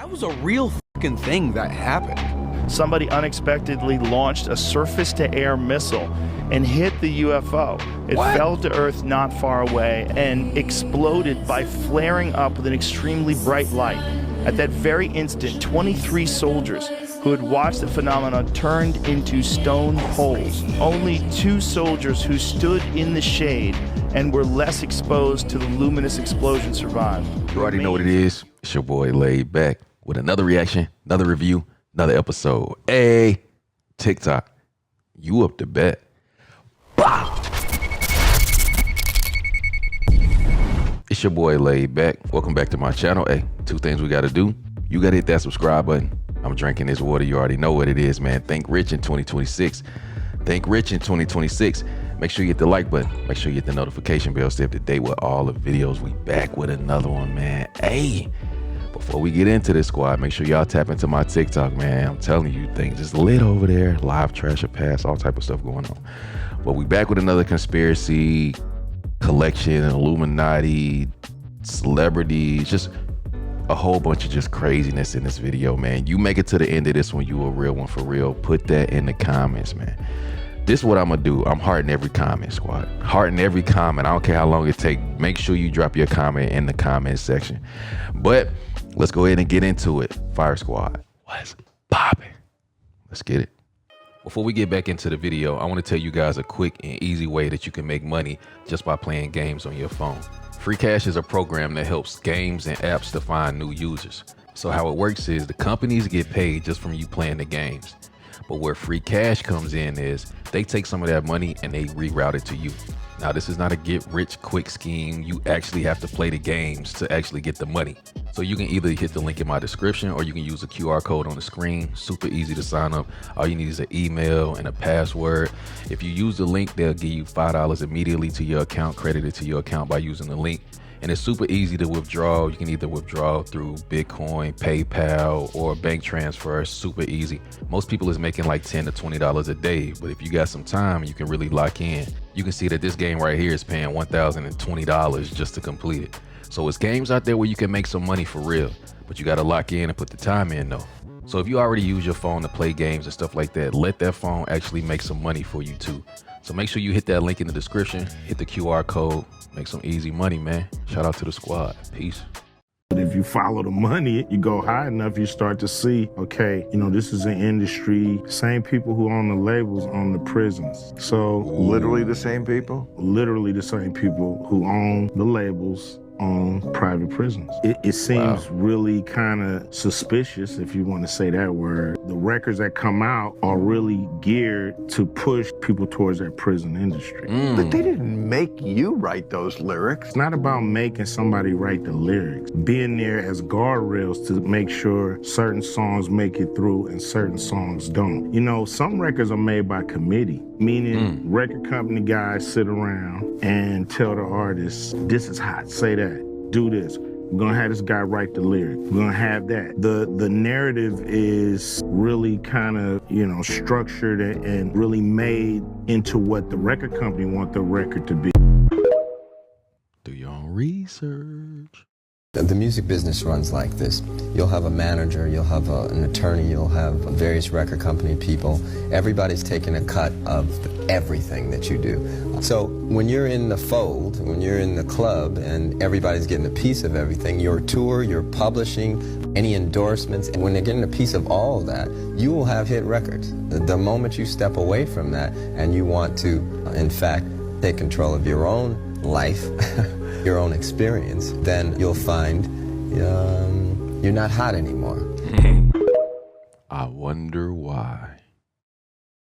That was a real fucking thing that happened. Somebody unexpectedly launched a surface-to-air missile and hit the UFO. It fell to Earth not far away and exploded by flaring up with an extremely bright light. At that very instant, 23 soldiers who had watched the phenomenon turned into stone poles. Only 2 soldiers who stood in the shade and were less exposed to the luminous explosion survived. You already know what it is. It's your boy Laid Back with another reaction, another review, another episode. Hey, TikTok, you up to bet. Bow. It's your boy Laid Back. Welcome back to my channel. Hey, 2 things we got to do. You got to hit that subscribe button. I'm drinking this water. You already know what it is, man. Think rich in 2026. Think rich in 2026. Make sure you hit the like button. Make sure you hit the notification bell. Stay up to date with all the videos. We back with another one, man. Hey, before we get into this, squad, make sure y'all tap into my TikTok, man. I'm telling you, things just lit over there. Live trash or pass, all type of stuff going on. But we back with another conspiracy collection, Illuminati, celebrities, just a whole bunch of just craziness in this video, man. You make it to the end of this one, you a real one for real. Put that in the comments, man. This is what I'm gonna do. I'm hearting every comment, squad. Hearting every comment. I don't care how long it takes. Make sure you drop your comment in the comment section. But let's go ahead and get into it. Fire Squad, what's popping? Let's get it. Before we get back into the video, I want to tell you guys a quick and easy way that you can make money just by playing games on your phone. Free Cash is a program that helps games and apps to find new users. So how it works is the companies get paid just from you playing the games. But where Free Cash comes in is they take some of that money and they reroute it to you. Now, this is not a get rich quick scheme. You actually have to play the games to actually get the money. So you can either hit the link in my description or you can use a QR code on the screen. Super easy to sign up. All you need is an email and a password. If you use the link, they'll give you $5 immediately to your account, credited to your account by using the link. And it's super easy to withdraw. You can either withdraw through Bitcoin, PayPal, or bank transfer. Super easy. Most people is making like $10 to $20 a day. But if you got some time, you can really lock in. You can see that this game right here is paying $1,020 just to complete it. So it's games out there where you can make some money for real, but you got to lock in and put the time in though. So if you already use your phone to play games and stuff like that, let that phone actually make some money for you too. So make sure you hit that link in the description, hit the QR code, make some easy money, man. Shout out to the squad. Peace. But if you follow the money, you go high enough, you start to see, okay, you know, this is an industry. Same people who own the labels own the prisons. So literally the same people? Literally the same people who own the labels on private prisons. It seems really kind of suspicious, if you want to say that word. The records that come out are really geared to push people towards that prison industry. But they didn't make you write those lyrics. It's not about making somebody write the lyrics. Being there as guardrails to make sure certain songs make it through and certain songs don't. You know, some records are made by committee, meaning record company guys sit around and tell the artists, this is hot, say that. Do this. We're gonna have this guy write the lyric. We're gonna have that. The narrative is really kind of, you know, structured and really made into what the record company want the record to be. Do your own research. The music business runs like this. You'll have a manager, you'll have an attorney, you'll have various record company people. Everybody's taking a cut of everything that you do. So when you're in the fold, when you're in the club and everybody's getting a piece of everything, your tour, your publishing, any endorsements, and when they're getting a piece of all of that, you will have hit records. The moment you step away from that and you want to, in fact, take control of your own life, your own experience, then you'll find you're not hot anymore. I wonder why.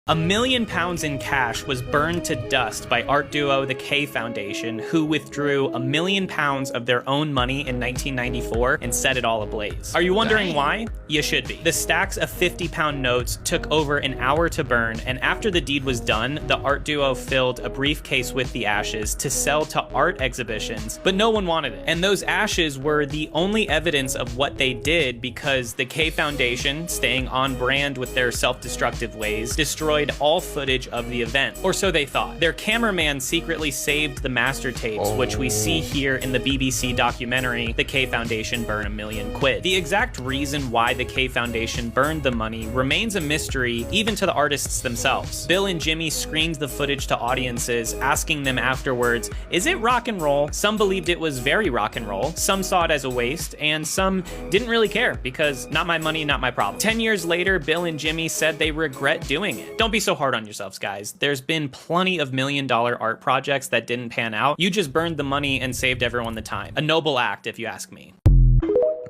£1 million in cash was burned to dust by art duo the K Foundation, who withdrew £1 million of their own money in 1994 and set it all ablaze. Are you wondering why? You should be. The stacks of £50 notes took over an hour to burn, and after the deed was done, the art duo filled a briefcase with the ashes to sell to art exhibitions, but no one wanted it. And those ashes were the only evidence of what they did, because the K Foundation, staying on brand with their self-destructive ways, destroyed destroyed all footage of the event, or so they thought. Their cameraman secretly saved the master tapes, which we see here in the BBC documentary, The K Foundation Burn a Million Quid. The exact reason why the K Foundation burned the money remains a mystery even to the artists themselves. Bill and Jimmy screened the footage to audiences, asking them afterwards, is it rock and roll? Some believed it was very rock and roll, some saw it as a waste, and some didn't really care because not my money, not my problem. 10 years later, Bill and Jimmy said they regret doing it. Don't be so hard on yourselves, guys. There's been plenty of million-dollar art projects that didn't pan out. You just burned the money and saved everyone the time. A noble act, if you ask me.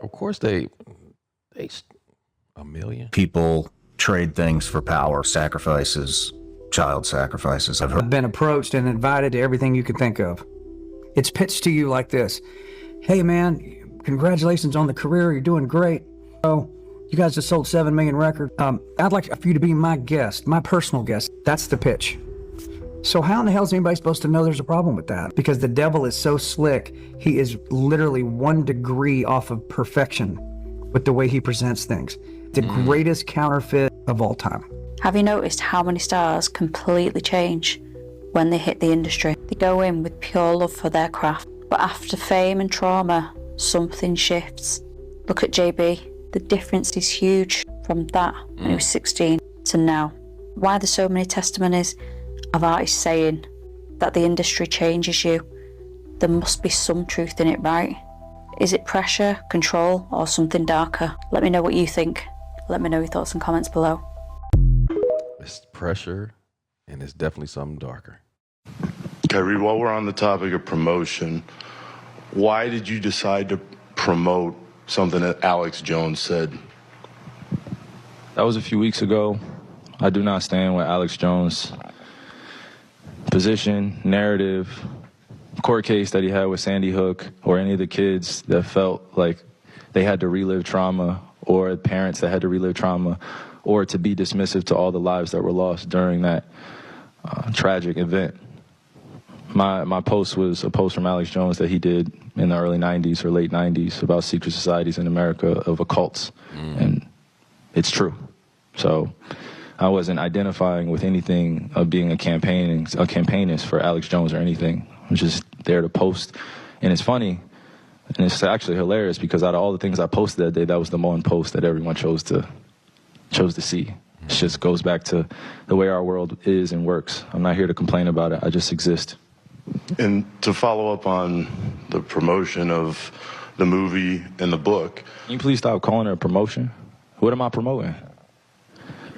Of course they $1 million. People trade things for power, sacrifices, child sacrifices. I've been approached and invited to everything you could think of. It's pitched to you like this. Hey man, congratulations on the career, you're doing great. Oh, you guys just sold 7 million records. I'd like for you to be my guest, my personal guest. That's the pitch. So how in the hell is anybody supposed to know there's a problem with that? Because the devil is so slick, he is literally 1 degree off of perfection with the way he presents things. The greatest counterfeit of all time. Have you noticed how many stars completely change when they hit the industry? They go in with pure love for their craft, but after fame and trauma, something shifts. Look at JB. The difference is huge from that when he was 16 to now. Why are there so many testimonies of artists saying that the industry changes you? There must be some truth in it, right? Is it pressure, control, or something darker? Let me know what you think. Let me know your thoughts and comments below. It's pressure, and it's definitely something darker. Kyrie, while we're on the topic of promotion, why did you decide to promote something that Alex Jones said? That was a few weeks ago. I do not stand with Alex Jones' position, narrative, court case that he had with Sandy Hook, or any of the kids that felt like they had to relive trauma, or parents that had to relive trauma, or to be dismissive to all the lives that were lost during that tragic event. My post was a post from Alex Jones that he did in the early 90s or late 90s about secret societies in America of occults, and it's true. So I wasn't identifying with anything of being a campaignist for Alex Jones or anything. I was just there to post, and it's funny, and it's actually hilarious because out of all the things I posted that day, that was the one post that everyone chose to see. It just goes back to the way our world is and works. I'm not here to complain about it. I just exist. And to follow up on the promotion of the movie and the book. Can you please stop calling it a promotion? What am I promoting?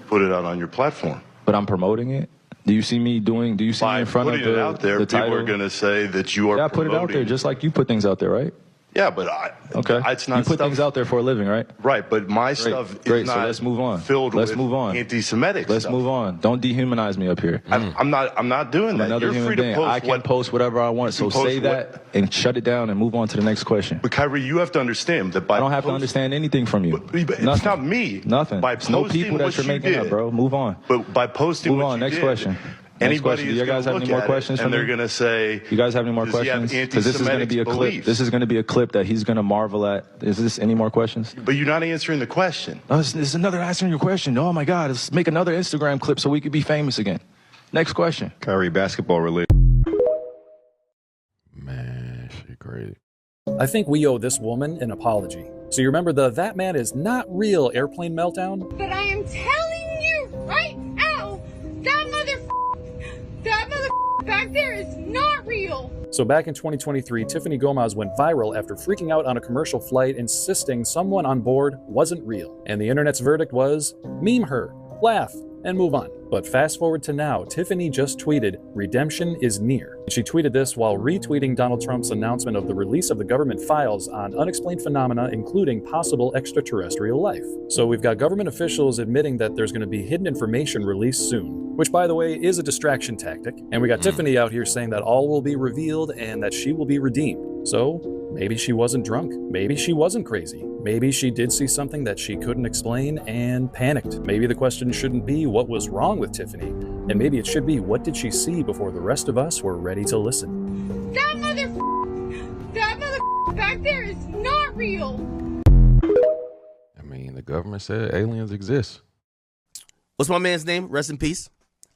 Put it out on your platform. But I'm promoting it? Do you see me in front of the putting it out there, the people title? are going to say that you are Yeah, I put it out there just like you put things out there, right? Yeah, but it's not. You put things out there for a living, right? Right, but my stuff is not. So let's move on. Filled let's with move on. Anti-Semitic. Let's stuff. move on. Don't dehumanize me up here. I'm not doing that. Another You're human free being. to post I can post whatever I want. So say that and shut it down and move on to the next question. But Kyrie, you have to understand that by I don't have to understand anything from you. It's not me. Nothing. By It's no people that you're making up, bro. Move on. But by posting move what on. you Next did, question. Anybody Do you guys have any more questions for me? and they're going to say, you guys have any more questions? Because this is going to be a clip. This is going to be a clip that he's going to marvel at. Is this any more questions? But you're not answering the question. Oh, this is another answering your question. Oh my God, let's make another Instagram clip so we could be famous again. Next question. Kyrie, basketball related. Man, she crazy. I think we owe this woman an apology. So you remember the "that man is not real" airplane meltdown? But I am telling you right now, that mother back there is not real. So back in 2023, Tiffany Gomez went viral after freaking out on a commercial flight, insisting someone on board wasn't real. And the internet's verdict was, meme her, laugh, and move on. But fast forward to now, Tiffany just tweeted, "Redemption is near." She tweeted this while retweeting Donald Trump's announcement of the release of the government files on unexplained phenomena, including possible extraterrestrial life. So we've got government officials admitting that there's going to be hidden information released soon, which, by the way, is a distraction tactic. And we got Tiffany out here saying that all will be revealed and that she will be redeemed. So maybe she wasn't drunk. Maybe she wasn't crazy. Maybe she did see something that she couldn't explain and panicked. Maybe the question shouldn't be what was wrong with Tiffany, and maybe it should be what did she see before the rest of us were ready to listen. That mother back there is not real. I mean, the government said aliens exist. What's my man's name? Rest in peace.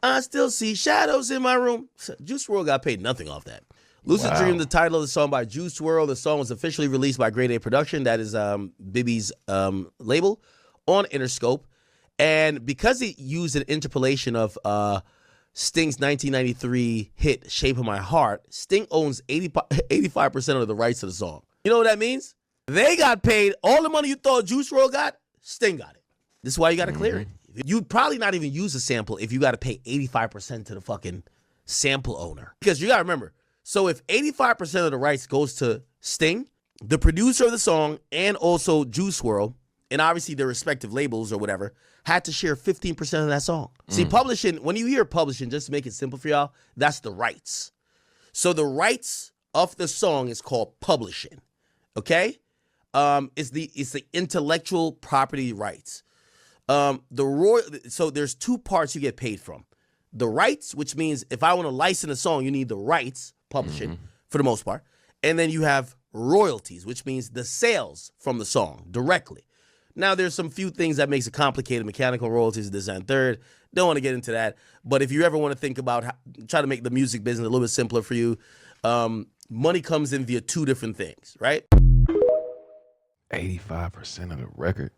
I still see shadows in my room. Juice WRLD got paid nothing off that. Lucid Dream, the title of the song by Juice WRLD. The song was officially released by Grade A Production, that is Bibby's label, on Interscope. And because it used an interpolation of Sting's 1993 hit Shape of My Heart, Sting owns 85% of the rights to the song. You know what that means? They got paid all the money you thought Juice WRLD got, Sting got it. This is why you got to clear it. You'd probably not even use a sample if you got to pay 85% to the fucking sample owner. Because you got to remember, so if 85% of the rights goes to Sting, the producer of the song, and also Juice WRLD, and obviously their respective labels or whatever, had to share 15% of that song. See, publishing, when you hear publishing, just to make it simple for y'all, that's the rights. So the rights of the song is called publishing, okay? It's the intellectual property rights. So there's two parts you get paid from. The rights, which means if I want to license a song, you need the rights, publishing, for the most part. And then you have royalties, which means the sales from the song directly. Now, there's some few things that makes it complicated, mechanical royalties, this and third. Don't want to get into that. But if you ever want to think about try to make the music business a little bit simpler for you, money comes in via two different things, right? 85% of the record.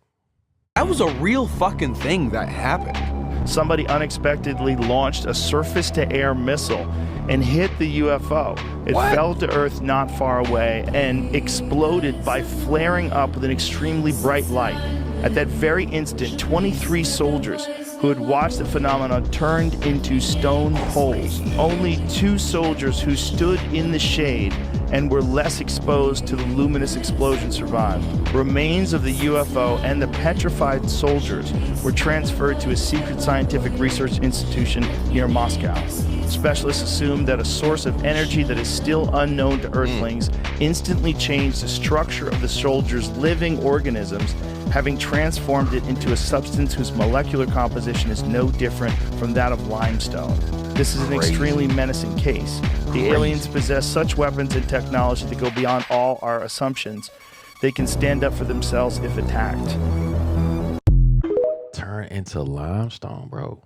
That was a real fucking thing that happened. Somebody unexpectedly launched a surface-to-air missile and hit the UFO. It fell to Earth not far away and exploded by flaring up with an extremely bright light. At that very instant, 23 soldiers who had watched the phenomenon turned into stone poles. Only 2 soldiers who stood in the shade and were less exposed to the luminous explosion survived. Remains of the UFO and the petrified soldiers were transferred to a secret scientific research institution near Moscow. Specialists assume that a source of energy that is still unknown to Earthlings instantly changed the structure of the soldiers' living organisms, having transformed it into a substance whose molecular composition is no different from that of limestone. This is an extremely menacing case. The aliens possess such weapons and technology that go beyond all our assumptions. They can stand up for themselves if attacked. Turn into limestone, bro.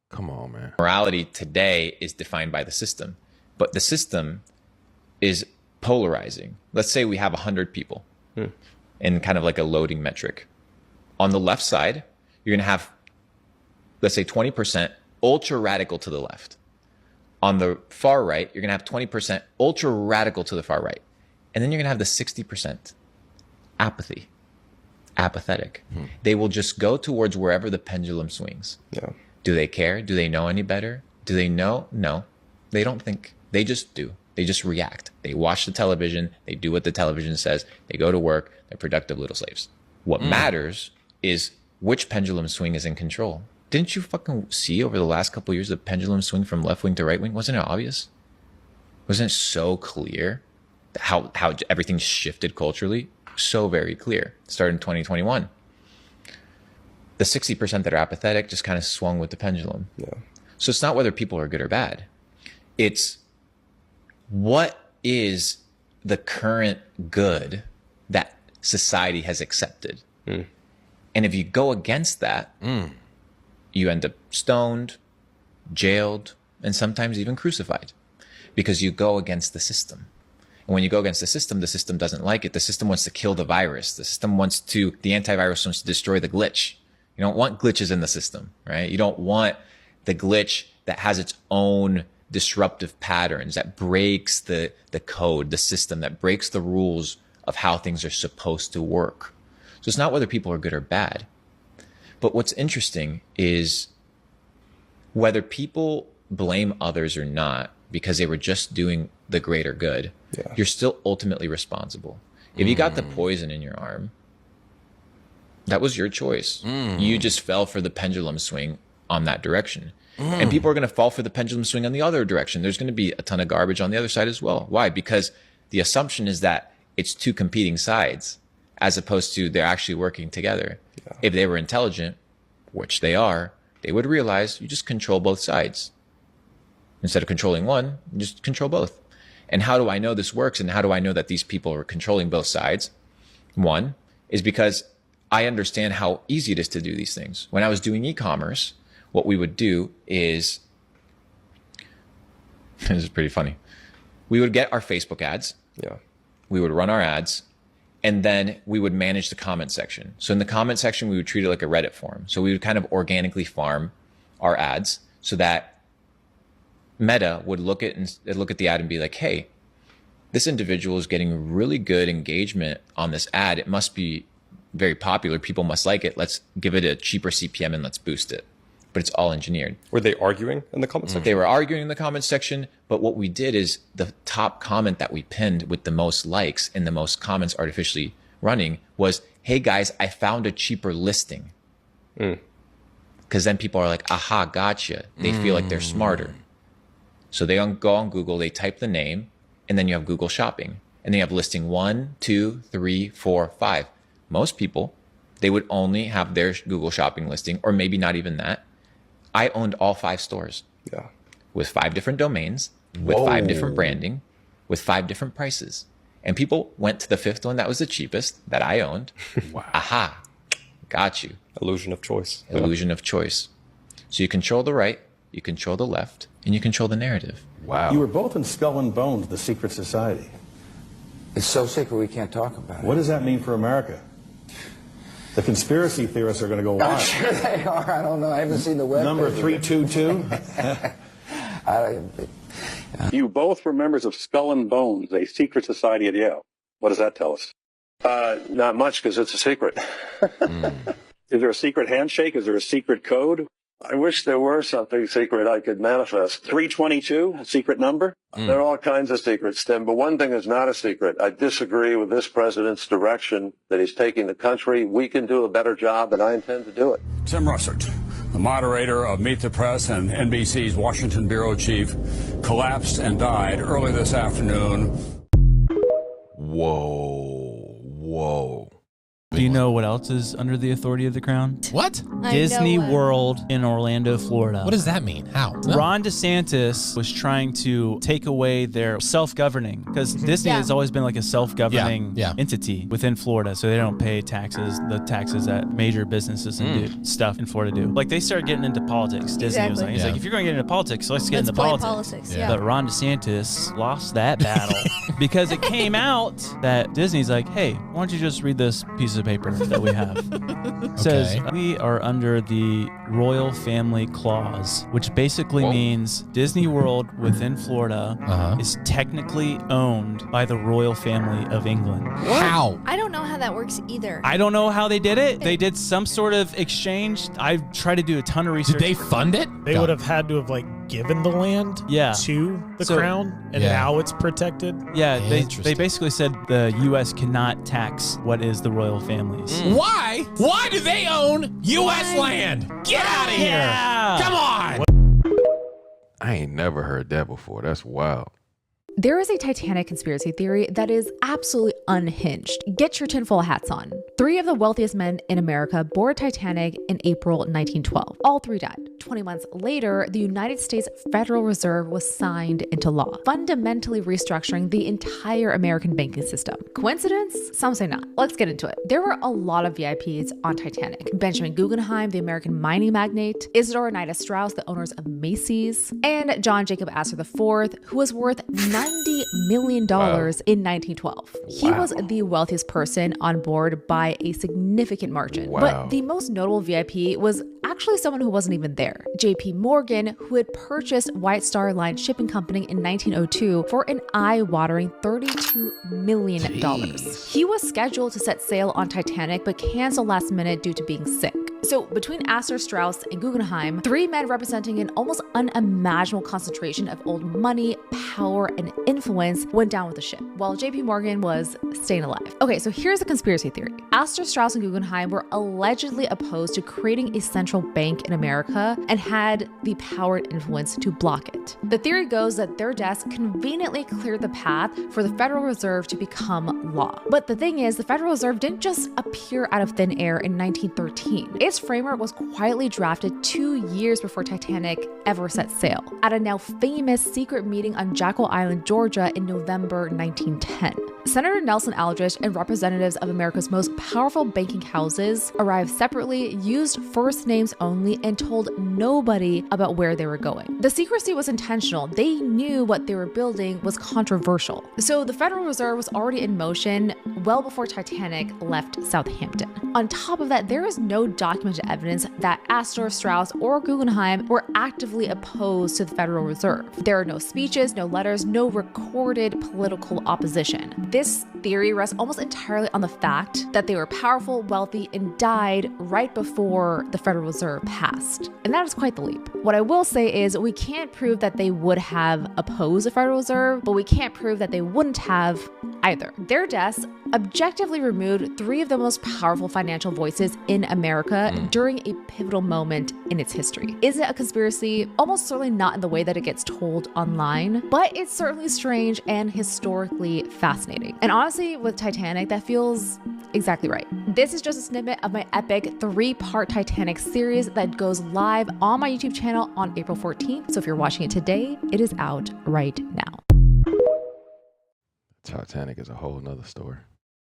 Come on, man. Morality today is defined by the system, but the system is polarizing. Let's say we have 100 people in kind of like a loading metric. On the left side, you're going to have, let's say 20% ultra radical to the left. On the far right, you're going to have 20% ultra radical to the far right. And then you're going to have the 60% apathy, apathetic. They will just go towards wherever the pendulum swings. Yeah. Do they care? Do they know any better? Do they know? No. They don't think. They just do. They just react. They watch the television. They do what the television says. They go to work. They're productive little slaves. What matters is which pendulum swing is in control. Didn't you fucking see over the last couple of years the pendulum swing from left wing to right wing? Wasn't it obvious? Wasn't it so clear how everything shifted culturally? So very clear. It started in 2021. The 60% that are apathetic just kind of swung with the pendulum. Yeah. So it's not whether people are good or bad. It's what is the current good that society has accepted. And if you go against that, you end up stoned, jailed, and sometimes even crucified because you go against the system. And when you go against the system doesn't like it. The system wants to kill the virus. The antivirus wants to destroy the glitch. You don't want glitches in the system, right? You don't want the glitch that has its own disruptive patterns, that breaks the code, the system, that breaks the rules of how things are supposed to work. So it's not whether people are good or bad. But what's interesting is whether people blame others or not because they were just doing the greater good, you're still ultimately responsible. If you got the poison in your arm, that was your choice. You just fell for the pendulum swing on that direction. And people are going to fall for the pendulum swing on the other direction. There's going to be a ton of garbage on the other side as well. Why? Because the assumption is that it's two competing sides as opposed to they're actually working together. If they were intelligent, which they are, they would realize you just control both sides. Instead of controlling one, you just control both. And how do I know this works? And how do I know that these people are controlling both sides? One is because I understand how easy it is to do these things. When I was doing e-commerce, what we would do is This is pretty funny. We would get our Facebook ads. Yeah. We would run our ads, and then we would manage the comment section. So in the comment section, we would treat it like a Reddit forum. So we would kind of organically farm our ads so that Meta would look at the ad and be like, hey, this individual is getting really good engagement on this ad. It must be very popular. People must like it. Let's give it a cheaper CPM and let's boost it. But it's all engineered. Were they arguing in the comment section? They were arguing in the comment section, but what we did is the top comment that we pinned with the most likes and the most comments artificially running was, hey guys, I found a cheaper listing. Because then people are like, aha, gotcha. They feel like they're smarter. So they go on Google, they type the name, and then you have Google Shopping. And then you have listing 1, 2, 3, 4, 5. Most people, they would only have their Google Shopping listing, or maybe not even that. I owned all 5 stores. Yeah. With 5 different domains, with 5 different branding, with 5 different prices. And people went to the 5th one that was the cheapest that I owned. Wow. Aha, got you. Illusion of choice. Illusion of choice. So you control the right, you control the left, and you control the narrative. Wow. You were both in Skull and Bones, the secret society. It's so secret we can't talk about it. What does that mean for America? The conspiracy theorists are going to go wild. I'm sure they are. I don't know. I haven't seen the web. Number 322. You both were members of Skull and Bones, a secret society at Yale. What does that tell us? Not much, because it's a secret. Is there a secret handshake? Is there a secret code? I wish there were something secret I could manifest. 322, a secret number? There are all kinds of secrets, Tim, but one thing is not a secret. I disagree with this president's direction that he's taking the country. We can do a better job, and I intend to do it. Tim Russert, the moderator of Meet the Press and NBC's Washington bureau chief, collapsed and died early this afternoon. Whoa. Do you know what else is under the authority of the crown? What? Disney World in Orlando, Florida. What does that mean? How? No. Ron DeSantis was trying to take away their self-governing, because Disney has always been like a self-governing entity within Florida, so they don't pay the taxes that major businesses and do stuff in Florida do. Like, they started getting into politics. Disney was like, he's like, if you're going to get into politics, let's get into politics. But Ron DeSantis lost that battle because it came out that Disney's like, hey, why don't you just read this piece of paper that we have. It says we are under the Royal Family Clause, which basically means Disney World within Florida is technically owned by the royal family of England. How? I don't know how that works either. I don't know how they did it. They did some sort of exchange. I tried to do a ton of research. Did they fund it? They would have had to have given the land to the crown, and now it's protected. Yeah, they basically said the U.S. cannot tax what is the royal family's. Why? Why do they own U.S. land? Get out of here! Come on! I ain't never heard that before. That's wild. There is a Titanic conspiracy theory that is absolutely unhinged. Get your tinfoil hats on. 3 of the wealthiest men in America boarded Titanic in April 1912. All 3 died. 20 months later, the United States Federal Reserve was signed into law, fundamentally restructuring the entire American banking system. Coincidence? Some say not. Let's get into it. There were a lot of VIPs on Titanic. Benjamin Guggenheim, the American mining magnate, Isidore and Ida Strauss, the owners of Macy's, and John Jacob Astor IV, who was worth $90 million in 1912. He was the wealthiest person on board by a significant margin. But the most notable VIP was actually someone who wasn't even there. JP Morgan, who had purchased White Star Line Shipping Company in 1902 for an eye-watering $32 million. He was scheduled to set sail on Titanic, but canceled last minute due to being sick. So between Astor, Strauss, and Guggenheim, 3 men representing an almost unimaginable concentration of old money, power, and influence went down with the ship, while JP Morgan was staying alive. Okay, so here's the conspiracy theory. Astor, Strauss, and Guggenheim were allegedly opposed to creating a central bank in America and had the power and influence to block it. The theory goes that their deaths conveniently cleared the path for the Federal Reserve to become law. But the thing is, the Federal Reserve didn't just appear out of thin air in 1913. Its framework was quietly drafted 2 years before Titanic ever set sail, at a now famous secret meeting on Jackal Island, Georgia in November 1910. Senator Nelson Aldrich and representatives of America's most powerful banking houses arrived separately, used first names only, and told nobody about where they were going. The secrecy was intentional. They knew what they were building was controversial. So the Federal Reserve was already in motion well before Titanic left Southampton. On top of that, there is no documented evidence that Astor, Strauss, or Guggenheim were actively opposed to the Federal Reserve. There are no speeches, no letters, no recorded political opposition. This theory rests almost entirely on the fact that they were powerful, wealthy, and died right before the Federal Reserve passed. And that is quite the leap. What I will say is we can't prove that they would have opposed the Federal Reserve, but we can't prove that they wouldn't have either. Their deaths objectively removed three of the most powerful financial voices in America during a pivotal moment in its history. Is it a conspiracy? Almost certainly not in the way that it gets told online, but it's certainly strange and historically fascinating. And honestly, with Titanic, that feels exactly right. This is just a snippet of my epic 3-part Titanic series that goes live on my YouTube channel on April 14th. So if you're watching it today, it is out right now. Titanic is a whole nother story.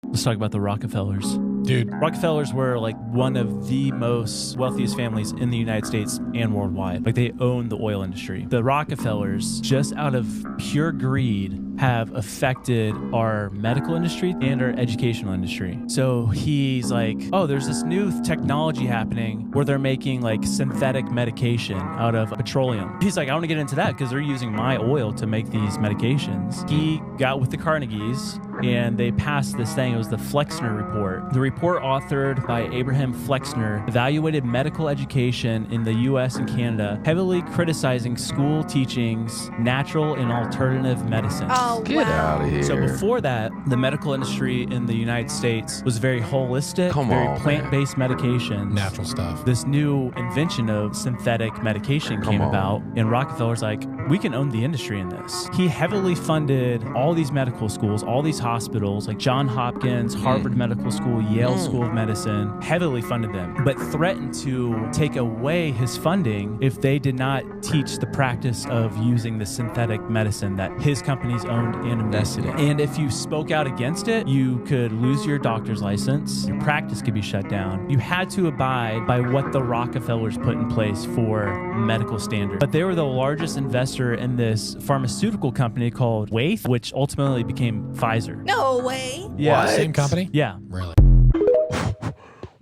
Let's talk about the Rockefellers. Dude. Rockefellers were like one of the most wealthiest families in the United States and worldwide. Like they own the oil industry. The Rockefellers, just out of pure greed, have affected our medical industry and our educational industry. So he's like, oh, there's this new technology happening where they're making like synthetic medication out of petroleum. He's like, I want to get into that because they're using my oil to make these medications. He got with the Carnegies and they passed this thing. It was the Flexner Report. The report, authored by Abraham Flexner, evaluated medical education in the US and Canada, heavily criticizing school teachings, natural and alternative medicine. Get out of here. So before that, the medical industry in the United States was very holistic, very plant-based medication. Natural stuff. This new invention of synthetic medication came about, and Rockefeller's like, we can own the industry in this. He heavily funded all these medical schools, all these hospitals, like Johns Hopkins, Harvard Medical School, Yale School of Medicine, heavily funded them, but threatened to take away his funding if they did not teach the practice of using the synthetic medicine that his companies owned and invested in. And if you spoke out against it, you could lose your doctor's license, your practice could be shut down. You had to abide by what the Rockefellers put in place for medical standards. But they were the largest investor in this pharmaceutical company called Wyeth, which ultimately became Pfizer. No way. Yeah. What? Same company? Yeah. Really?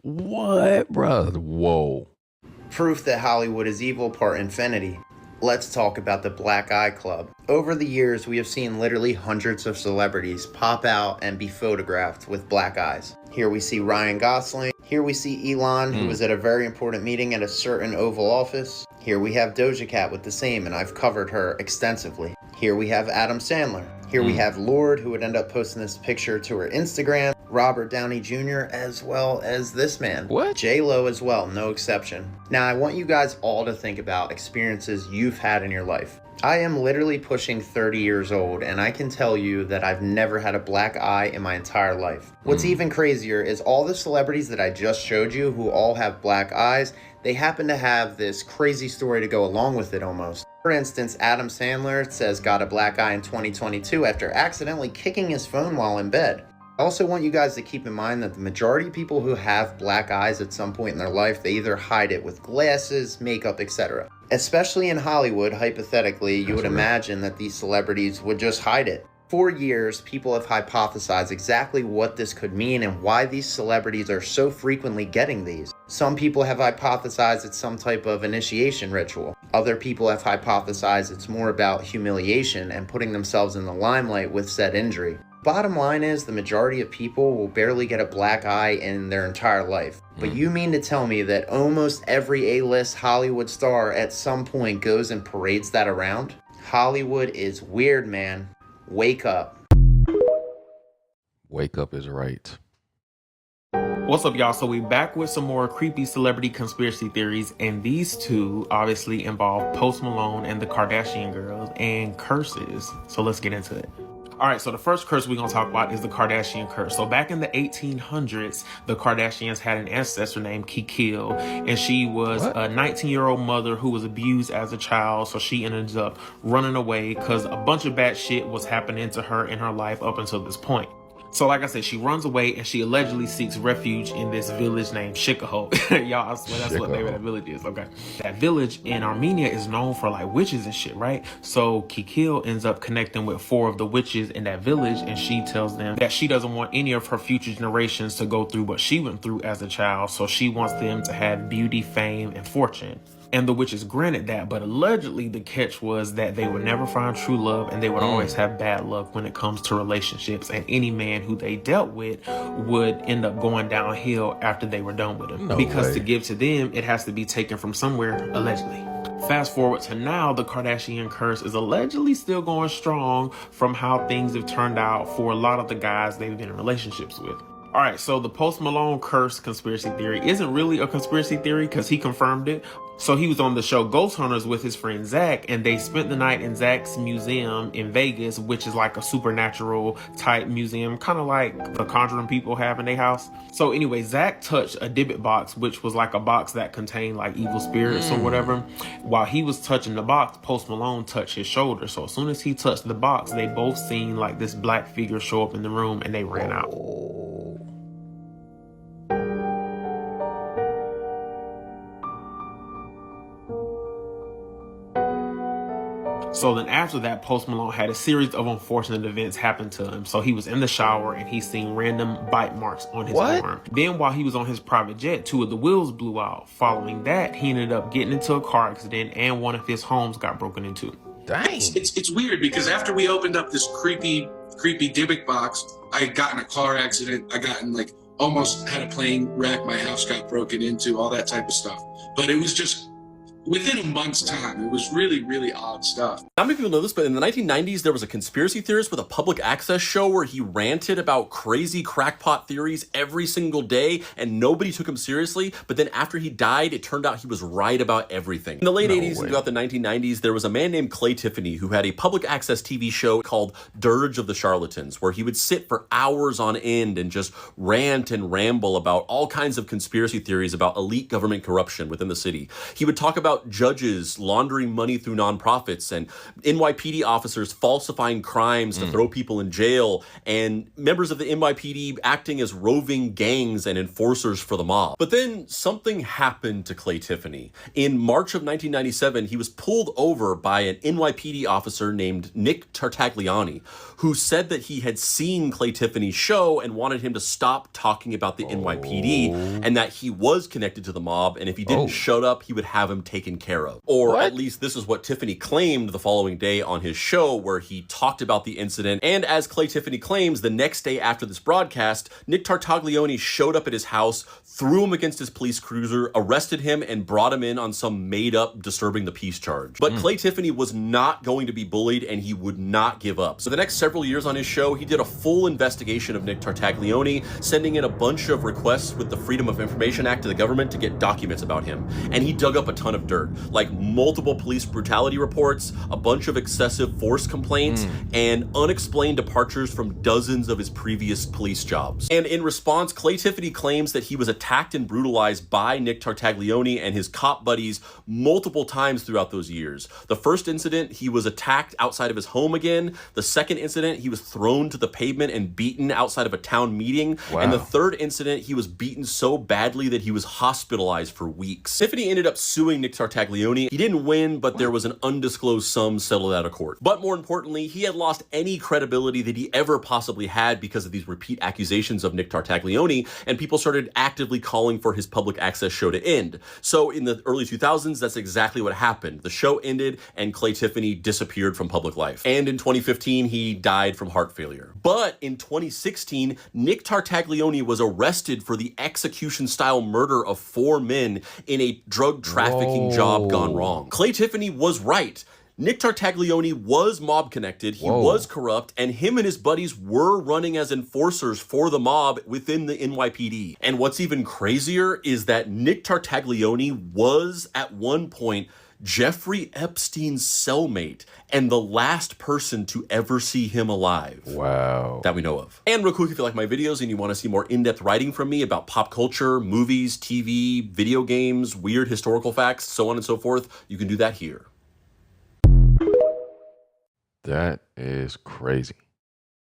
What, bro? Whoa. Proof that Hollywood is evil, part infinity. Let's talk about the Black Eye Club. Over the years, we have seen literally hundreds of celebrities pop out and be photographed with black eyes. Here we see Ryan Gosling. Here we see Elon, who was at a very important meeting at a certain Oval Office. Here we have Doja Cat with the same, and I've covered her extensively. Here we have Adam Sandler. Here we have Lorde, who would end up posting this picture to her Instagram. Robert Downey Jr., as well as this man. What? J-Lo as well, no exception. Now, I want you guys all to think about experiences you've had in your life. I am literally pushing 30 years old, and I can tell you that I've never had a black eye in my entire life. What's even crazier is all the celebrities that I just showed you who all have black eyes, they happen to have this crazy story to go along with it almost. For instance, Adam Sandler says got a black eye in 2022 after accidentally kicking his phone while in bed. I also want you guys to keep in mind that the majority of people who have black eyes at some point in their life, they either hide it with glasses, makeup, etc. Especially in Hollywood, hypothetically, you would imagine that these celebrities would just hide it. For years, people have hypothesized exactly what this could mean and why these celebrities are so frequently getting these. Some people have hypothesized it's some type of initiation ritual. Other people have hypothesized it's more about humiliation and putting themselves in the limelight with said injury. Bottom line is, the majority of people will barely get a black eye in their entire life. But you mean to tell me that almost every A-list Hollywood star at some point goes and parades that around? Hollywood is weird, man. Wake up. Wake up is right. What's up, y'all? So we back with some more creepy celebrity conspiracy theories, and these two obviously involve Post Malone and the Kardashian girls and curses. So let's get into it. All right, so the first curse we're going to talk about is the Kardashian curse. So back in the 1800s, the Kardashians had an ancestor named Kikil, and she was a 19-year-old mother who was abused as a child. So she ended up running away because a bunch of bad shit was happening to her in her life up until this point. So like I said, she runs away and she allegedly seeks refuge in this village named Shikaho. Y'all, I swear that's what the name of that village is. Okay. That village in Armenia is known for like witches and shit, right? So Kikil ends up connecting with 4 of the witches in that village, and she tells them that she doesn't want any of her future generations to go through what she went through as a child. So she wants them to have beauty, fame, and fortune. And the witches granted that, but allegedly the catch was that they would never find true love and they would always have bad luck when it comes to relationships, and any man who they dealt with would end up going downhill after they were done with him. Because to give to them, it has to be taken from somewhere, allegedly. Fast forward to now, the Kardashian curse is allegedly still going strong from how things have turned out for a lot of the guys they've been in relationships with. All right, so the Post Malone curse conspiracy theory isn't really a conspiracy theory because he confirmed it. So he was on the show Ghost Hunters with his friend Zach, and they spent the night in Zach's museum in Vegas, which is like a supernatural type museum, kind of like the Conjuring people have in their house. So anyway, Zach touched a Dybbuk box, which was like a box that contained like evil spirits or whatever. While he was touching the box, Post Malone touched his shoulder. So as soon as he touched the box, they both seen like this black figure show up in the room, and they ran out. So then after that, Post Malone had a series of unfortunate events happen to him. So he was in the shower and he seen random bite marks on his arm. Then while he was on his private jet, 2 of the wheels blew out. Following that, he ended up getting into a car accident and one of his homes got broken into. Dang. It's weird because after we opened up this creepy Dybbuk box, I got in a car accident. I got in like almost had a plane wreck. My house got broken into, all that type of stuff. But it was just within a month's time. It was really, really odd stuff. Not many people know this, but in the 1990s, there was a conspiracy theorist with a public access show where he ranted about crazy crackpot theories every single day, and nobody took him seriously. But then after he died, it turned out he was right about everything. In the late 80s and throughout the 1990s, there was a man named Clay Tiffany who had a public access TV show called Dirge of the Charlatans, where he would sit for hours on end and just rant and ramble about all kinds of conspiracy theories about elite government corruption within the city. He would talk about judges laundering money through nonprofits and NYPD officers falsifying crimes to throw people in jail, and members of the NYPD acting as roving gangs and enforcers for the mob. But then something happened to Clay Tiffany. In March of 1997, he was pulled over by an NYPD officer named Nick Tartagliani, who said that he had seen Clay Tiffany's show and wanted him to stop talking about the NYPD, and that he was connected to the mob, and if he didn't shut up, he would have him taken care of. Or at least this is what Tiffany claimed the following day on his show, where he talked about the incident. And as Clay Tiffany claims, the next day after this broadcast, Nick Tartagliani showed up at his house, threw him against his police cruiser, arrested him, and brought him in on some made-up disturbing the peace charge. But Clay Tiffany was not going to be bullied, and he would not give up. So the next several years on his show, he did a full investigation of Nick Tartagliani, sending in a bunch of requests with the Freedom of Information Act to the government to get documents about him. And he dug up a ton of dirt, like multiple police brutality reports, a bunch of excessive force complaints, and unexplained departures from dozens of his previous police jobs. And in response, Clay Tiffany claims that he was attacked and brutalized by Nick Tartagliani and his cop buddies multiple times throughout those years. The first incident, he was attacked outside of his home again. The second incident, he was thrown to the pavement and beaten outside of a town meeting. Wow. And the third incident, he was beaten so badly that he was hospitalized for weeks. Tiffany ended up suing Nick Tartagliani. He didn't win, but there was an undisclosed sum settled out of court. But more importantly, he had lost any credibility that he ever possibly had because of these repeat accusations of Nick Tartagliani, and people started actively calling for his public access show to end. So in the early 2000s, that's exactly what happened. The show ended and Clay Tiffany disappeared from public life. And in 2015, he died from heart failure. But in 2016, Nick Tartagliani was arrested for the execution-style murder of 4 men in a drug trafficking job gone wrong. Clay Tiffany was right. Nick Tartagliani was mob connected, he was corrupt, and him and his buddies were running as enforcers for the mob within the NYPD. And what's even crazier is that Nick Tartagliani was, at one point, Jeffrey Epstein's cellmate and the last person to ever see him alive. Wow. That we know of. And real quick, if you like my videos and you want to see more in-depth writing from me about pop culture, movies, TV, video games, weird historical facts, so on and so forth, you can do that here. That is crazy.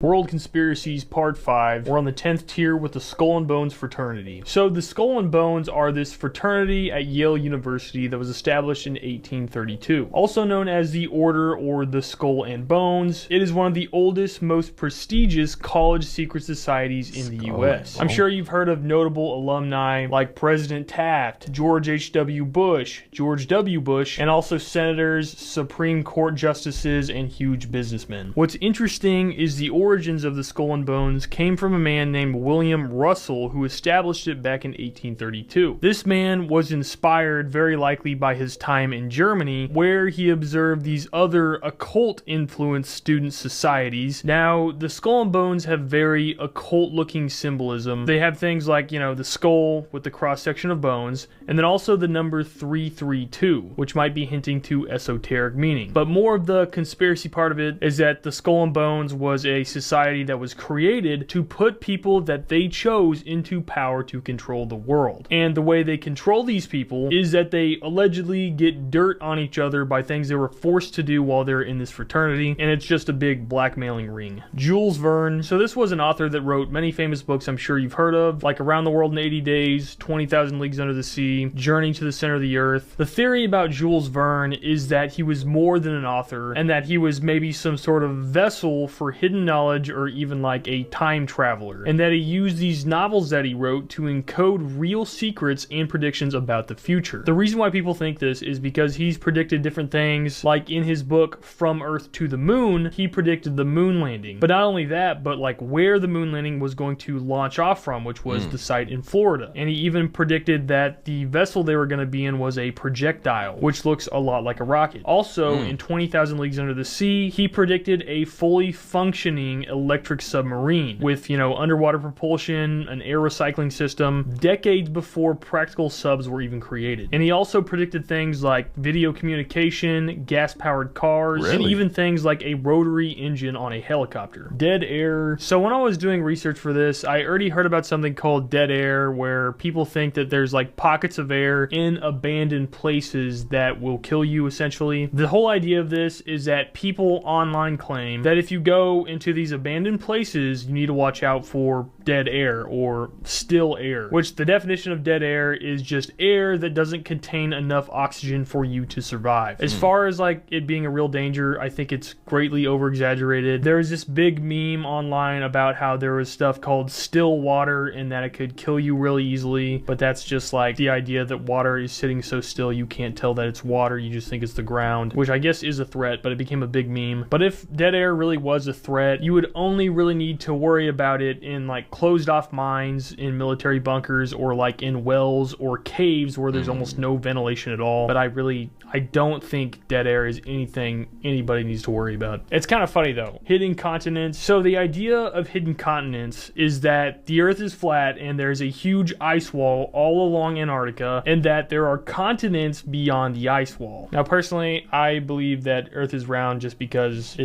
World Conspiracies Part 5. We're on the 10th tier with the Skull and Bones fraternity. So the Skull and Bones are this fraternity at Yale University that was established in 1832. Also known as the Order or the Skull and Bones, it is one of the oldest, most prestigious college secret societies in the US. I'm sure you've heard of notable alumni like President Taft, George H.W. Bush, George W. Bush, and also senators, Supreme Court justices, and huge businessmen. What's interesting is the origins of the Skull and Bones came from a man named William Russell, who established it back in 1832. This man was inspired very likely by his time in Germany, where he observed these other occult-influenced student societies. Now, the Skull and Bones have very occult-looking symbolism. They have things like, you know, the skull with the cross-section of bones, and then also the number 332, which might be hinting to esoteric meaning. But more of the conspiracy part of it is that the Skull and Bones was a society that was created to put people that they chose into power to control the world. And the way they control these people is that they allegedly get dirt on each other by things they were forced to do while they're in this fraternity, and it's just a big blackmailing ring. Jules Verne. So this was an author that wrote many famous books I'm sure you've heard of, like Around the World in 80 Days, 20,000 Leagues Under the Sea, Journey to the Center of the Earth. The theory about Jules Verne is that he was more than an author, and that he was maybe some sort of vessel for hidden knowledge, or even like a time traveler, and that he used these novels that he wrote to encode real secrets and predictions about the future. The reason why people think this is because he's predicted different things, like in his book From Earth to the Moon, he predicted the moon landing. But not only that, but like where the moon landing was going to launch off from, which was the site in Florida. And he even predicted that the vessel they were going to be in was a projectile, which looks a lot like a rocket. Also, in 20,000 Leagues Under the Sea, he predicted a fully functioning electric submarine with, you know, underwater propulsion, an air recycling system, decades before practical subs were even created. And he also predicted things like video communication, gas-powered cars, and even things like a rotary engine on a helicopter. Dead air. So when I was doing research for this, I already heard about something called dead air, where people think that there's like pockets of air in abandoned places that will kill you, essentially. The whole idea of this is that people online claim that if you go into these abandoned places, you need to watch out for dead air or still air, which the definition of dead air is just air that doesn't contain enough oxygen for you to survive. As far as like it being a real danger, I think it's greatly over exaggerated. There was this big meme online about how there was stuff called still water and that it could kill you really easily, but that's just like the idea that water is sitting so still you can't tell that it's water, you just think it's the ground, which I guess is a threat, but it became a big meme. But if dead air really was a threat, you would only really need to worry about it in like closed off mines, in military bunkers, or like in wells or caves where there's almost no ventilation at all. But I don't think dead air is anything anybody needs to worry about. It's kind of funny though. Hidden continents. So the idea of hidden continents is that the Earth is flat and there's a huge ice wall all along Antarctica, and that there are continents beyond the ice wall. Now personally, I believe that Earth is round just because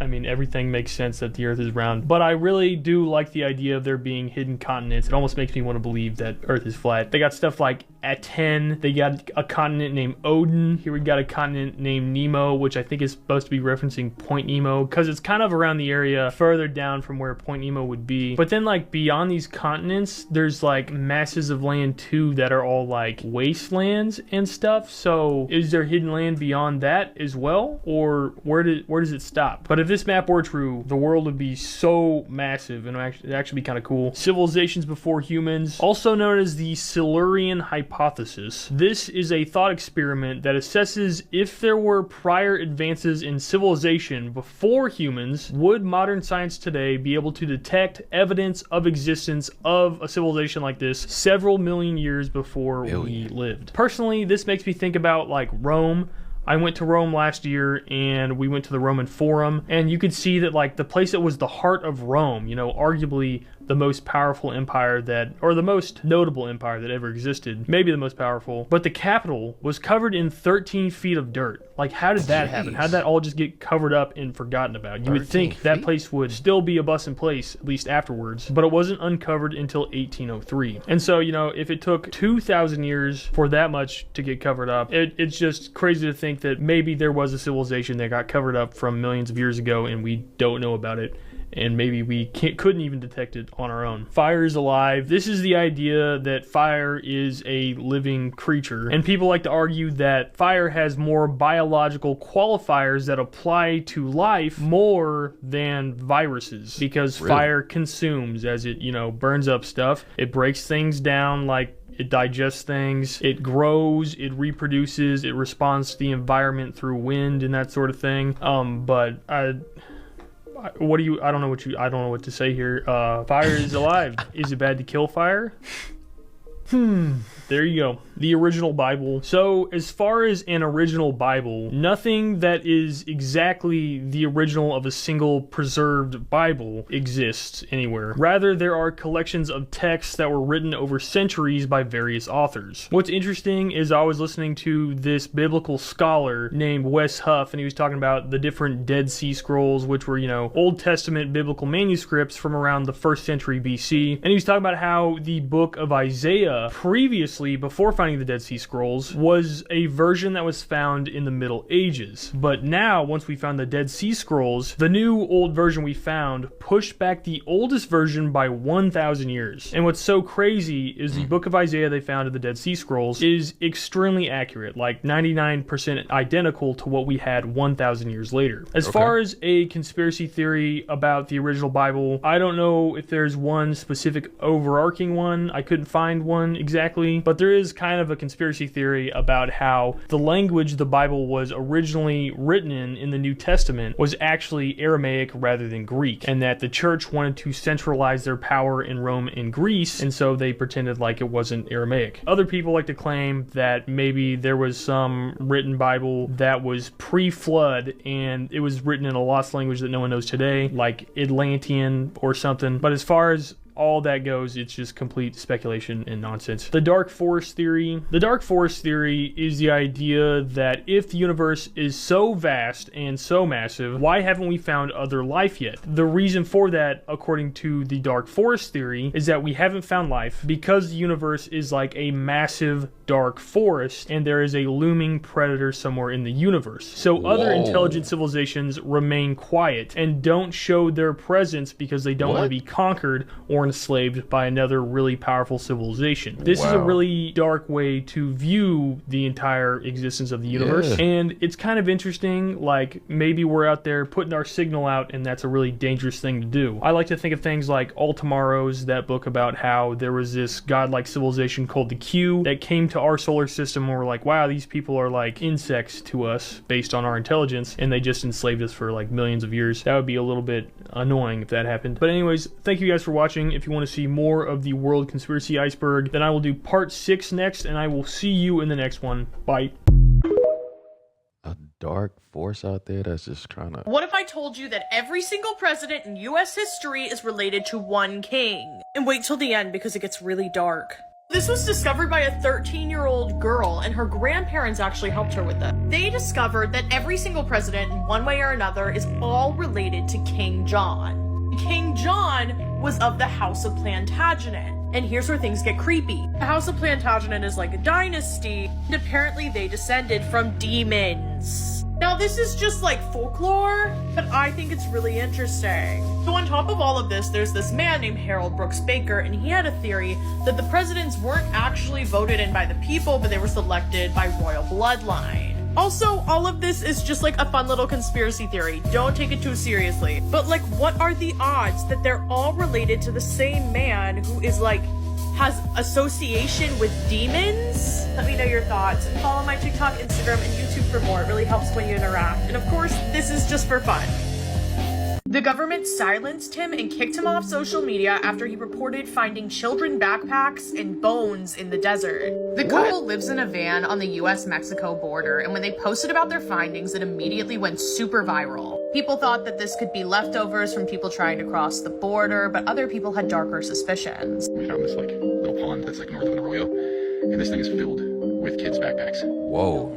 everything makes sense that the Earth is round. But I really do like the idea of there being hidden continents. It almost makes me want to believe that Earth is flat. They got stuff like Aten. They got a continent named Odin. Here we got a continent named Nemo, which I think is supposed to be referencing Point Nemo, because it's kind of around the area further down from where Point Nemo would be. But then like beyond these continents, there's like masses of land too that are all like wastelands and stuff. So is there hidden land beyond that as well? Or where does it stop? But if this map were true, the world would be so massive, and it'd actually be kind of cool. Civilizations before humans, also known as the Silurian hypothesis. This is a thought experiment that assesses if there were prior advances in civilization before humans, would modern science today be able to detect evidence of existence of a civilization like this several million years before we lived. Personally, this makes me think about like Rome. I went to Rome last year and we went to the Roman Forum, and you could see that like the place that was the heart of Rome, you know, arguably the most powerful empire or the most notable empire that ever existed, maybe the most powerful, but the capital was covered in 13 feet of dirt. Like, how did that happen? How did that all just get covered up and forgotten about? You would think that place would still be a bussin' place, at least afterwards, but it wasn't uncovered until 1803. And so, you know, if it took 2,000 years for that much to get covered up, it's just crazy to think that maybe there was a civilization that got covered up from millions of years ago and we don't know about it. and maybe we couldn't even detect it on our own. Fire is alive. This is the idea that fire is a living creature, and people like to argue that fire has more biological qualifiers that apply to life more than viruses, because fire consumes as it, burns up stuff. It breaks things down, like it digests things, it grows, it reproduces, it responds to the environment through wind and that sort of thing. But I don't know what to say here. Fire is alive. Is it bad to kill fire? There you go. The original Bible. So as far as an original Bible, nothing that is exactly the original of a single preserved Bible exists anywhere. Rather, there are collections of texts that were written over centuries by various authors. What's interesting is I was listening to this biblical scholar named Wes Huff, and he was talking about the different Dead Sea Scrolls, which were, Old Testament biblical manuscripts from around the 1st century BC. And he was talking about how the book of Isaiah, previously, before finding the Dead Sea Scrolls, was a version that was found in the Middle Ages. But now, once we found the Dead Sea Scrolls, the new old version we found pushed back the oldest version by 1,000 years. And what's so crazy is the book of Isaiah they found in the Dead Sea Scrolls is extremely accurate, like 99% identical to what we had 1,000 years later. As far as a conspiracy theory about the original Bible, I don't know if there's one specific overarching one. I couldn't find one exactly, but there is kind of a conspiracy theory about how the language the Bible was originally written in the New Testament was actually Aramaic rather than Greek, and that the church wanted to centralize their power in Rome and Greece, and so they pretended like it wasn't Aramaic. Other people like to claim that maybe there was some written Bible that was pre-flood and it was written in a lost language that no one knows today, like Atlantean or something. But as far as all that goes, it's just complete speculation and nonsense. The dark forest theory. The dark forest theory is the idea that if the universe is so vast and so massive, why haven't we found other life yet? The reason for that, according to the dark forest theory, is that we haven't found life because the universe is like a massive dark forest and there is a looming predator somewhere in the universe. So other intelligent civilizations remain quiet and don't show their presence because they don't want to be conquered or enslaved by another really powerful civilization. This is a really dark way to view the entire existence of the universe, and it's kind of interesting. Like, maybe we're out there putting our signal out, and that's a really dangerous thing to do. I like to think of things like All Tomorrow's, that book about how there was this godlike civilization called the Q that came to our solar system, and we're like, wow, these people are like insects to us based on our intelligence, and they just enslaved us for like millions of years. That would be a little bit annoying if that happened. But anyways, thank you guys for watching. If you want to see more of the world conspiracy iceberg, then I will do part 6 next, and I will see you in the next one. Bye. A dark force out there that's just trying to... What if I told you that every single president in US history is related to one king? And wait till the end because it gets really dark. This was discovered by a 13-year-old girl, and her grandparents actually helped her with it. They discovered that every single president, in one way or another, is all related to King John. King John was of the House of Plantagenet. And here's where things get creepy. The House of Plantagenet is like a dynasty, and apparently they descended from demons. Now this is just like folklore, but I think it's really interesting. So on top of all of this, there's this man named Harold Brooks Baker, and he had a theory that the presidents weren't actually voted in by the people, but they were selected by royal bloodline. Also, all of this is just like a fun little conspiracy theory. Don't take it too seriously. But like, what are the odds that they're all related to the same man who is like, has association with demons? Let me know your thoughts. And follow my TikTok, Instagram, and YouTube for more. It really helps when you interact. And of course, this is just for fun. The government silenced him and kicked him off social media after he reported finding children backpacks and bones in the desert. The couple lives in a van on the US-Mexico border, and when they posted about their findings, it immediately went super viral. People thought that this could be leftovers from people trying to cross the border, but other people had darker suspicions. We found this like little pond that's like north of an arroyo, and this thing is filled with kids' backpacks. Whoa.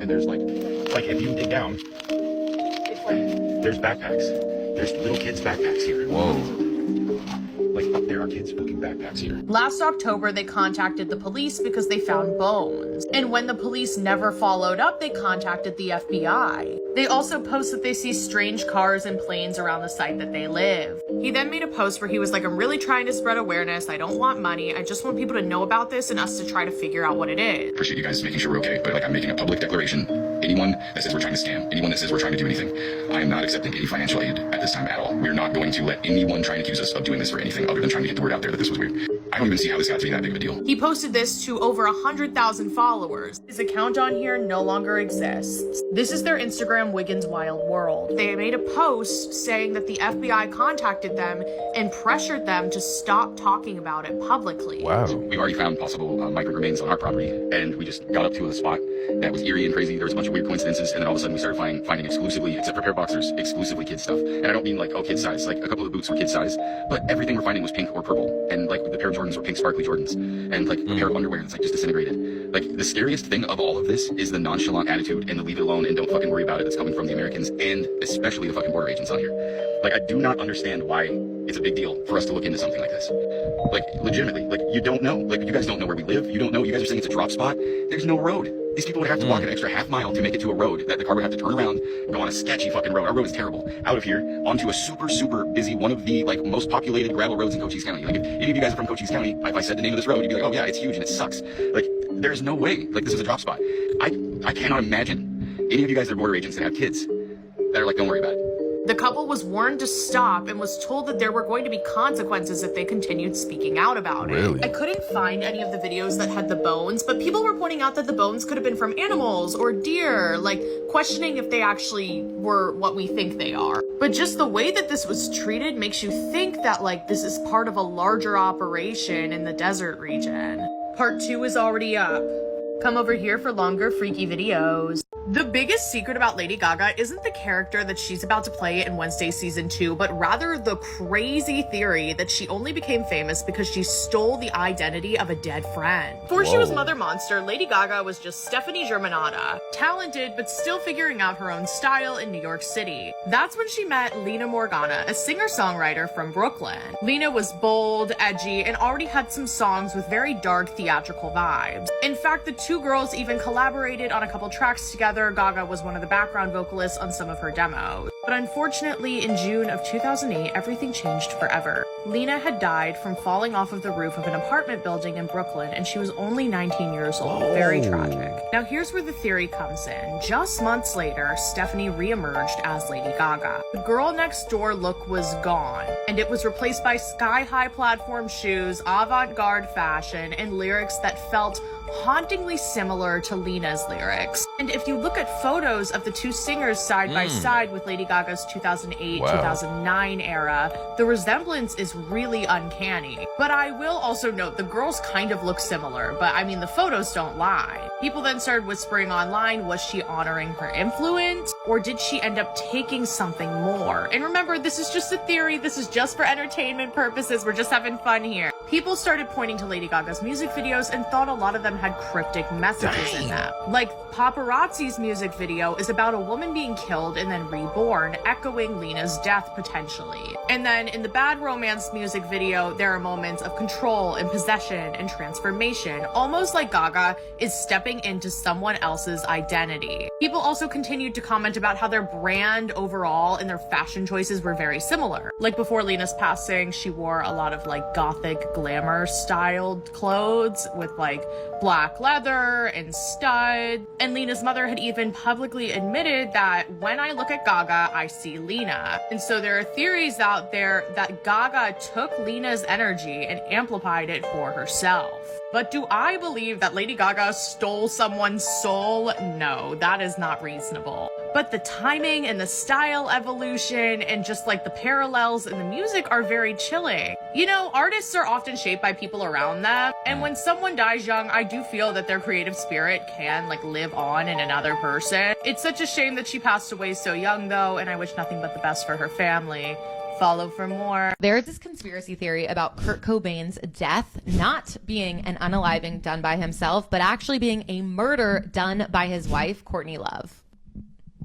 And there's like if you dig down, there's backpacks. There's little kids' backpacks here. Whoa. Like up there are kids' fucking backpacks here. Last October, they contacted the police because they found bones. And when the police never followed up, they contacted the FBI. They also post that they see strange cars and planes around the site that they live. He then made a post where he was like, I'm really trying to spread awareness. I don't want money. I just want people to know about this and us to try to figure out what it is. Appreciate you guys making sure we're okay, but like I'm making a public declaration. Anyone that says we're trying to scam, anyone that says we're trying to do anything, I am not accepting any financial aid at this time at all. We're not going to let anyone try and accuse us of doing this for anything other than trying to get the word out there that this was weird. I don't even see how this got to be that big of a deal. He posted this to over 100,000 followers. His account on here no longer exists. This is their Instagram Wiggins Wild World. They made a post saying that the FBI contacted them and pressured them to stop talking about it publicly. Wow. We already found possible migrant remains on our property, and we just got up to a spot that was eerie and crazy. There was a bunch of weird coincidences, and then all of a sudden we started finding exclusively, except for pair boxers, exclusively kid stuff. And I don't mean like, oh, kid size. Like a couple of the boots were kid size, but everything we're finding was pink or purple. And like the pair of Jordans were pink sparkly Jordans, and like a pair of underwear that's like just disintegrated. Like the scariest thing of all of this is the nonchalant attitude and the leave it alone and don't fucking worry about it that's coming from the Americans and especially the fucking border agents on here. Like I do not understand why it's a big deal for us to look into something like this. Like legitimately, like you don't know. Like you guys don't know where we live. You don't know. You guys are saying it's a drop spot. There's no road. These people would have to walk an extra half mile to make it to a road that the car would have to turn around, go on a sketchy fucking road. Our road is terrible. Out of here onto a super, super busy, one of the like most populated gravel roads in Cochise County. Like if any of you guys are from Cochise County, if I said the name of this road, you'd be like, oh yeah, it's huge and it sucks. Like there's no way. Like this is a drop spot. I cannot imagine any of you guys that are border agents that have kids that are like, don't worry about it. The couple was warned to stop and was told that there were going to be consequences if they continued speaking out about it. I couldn't find any of the videos that had the bones, but people were pointing out that the bones could have been from animals or deer, like questioning if they actually were what we think they are. But just the way that this was treated makes you think that like this is part of a larger operation in the desert region. Part 2 is already up. Come over here for longer freaky videos. The biggest secret about Lady Gaga isn't the character that she's about to play in Wednesday season 2, but rather the crazy theory that she only became famous because she stole the identity of a dead friend. Before she was Mother Monster, Lady Gaga was just Stephanie Germanotta, talented but still figuring out her own style in New York City. That's when she met Lena Morgana, a singer-songwriter from Brooklyn. Lena was bold, edgy, and already had some songs with very dark theatrical vibes. In fact, the two girls even collaborated on a couple tracks together. Gaga was one of the background vocalists on some of her demos. But unfortunately, in June of 2008, everything changed forever. Lena had died from falling off of the roof of an apartment building in Brooklyn, and she was only 19 years old. Very tragic. Now here's where the theory comes in. Just months later, Stephanie re-emerged as Lady Gaga. The girl next door look was gone, and it was replaced by sky-high platform shoes, avant-garde fashion, and lyrics that felt hauntingly similar to Lena's lyrics. And if you look at photos of the two singers side by side with Lady Gaga's 2008-2009 era, the resemblance is really uncanny. But I will also note the girls kind of look similar, but I mean the photos don't lie. People then started whispering online, was she honoring her influence, or did she end up taking something more? And remember, this is just a theory, this is just for entertainment purposes, we're just having fun here. People started pointing to Lady Gaga's music videos and thought a lot of them had cryptic messages in them. Like Paparazzi's music video is about a woman being killed and then reborn, echoing Lena's death potentially. And then in the Bad Romance music video, there are moments of control and possession and transformation, almost like Gaga is stepping into someone else's identity. People also continued to comment about how their brand overall and their fashion choices were very similar. Like before Lena's passing, she wore a lot of like gothic glamour styled clothes with like black leather and stud. And Lena's mother had even publicly admitted that when I look at Gaga, I see Lena. And so there are theories out there that Gaga took Lena's energy and amplified it for herself. But do I believe that Lady Gaga stole someone's soul? No, that is not reasonable. But the timing and the style evolution and just like the parallels in the music are very chilling. You know, artists are often shaped by people around them. And when someone dies young, I do feel that their creative spirit can like live on in another person. It's such a shame that she passed away so young though, and I wish nothing but the best for her family. Follow for more. There's this conspiracy theory about Kurt Cobain's death not being an unaliving done by himself, but actually being a murder done by his wife, Courtney Love.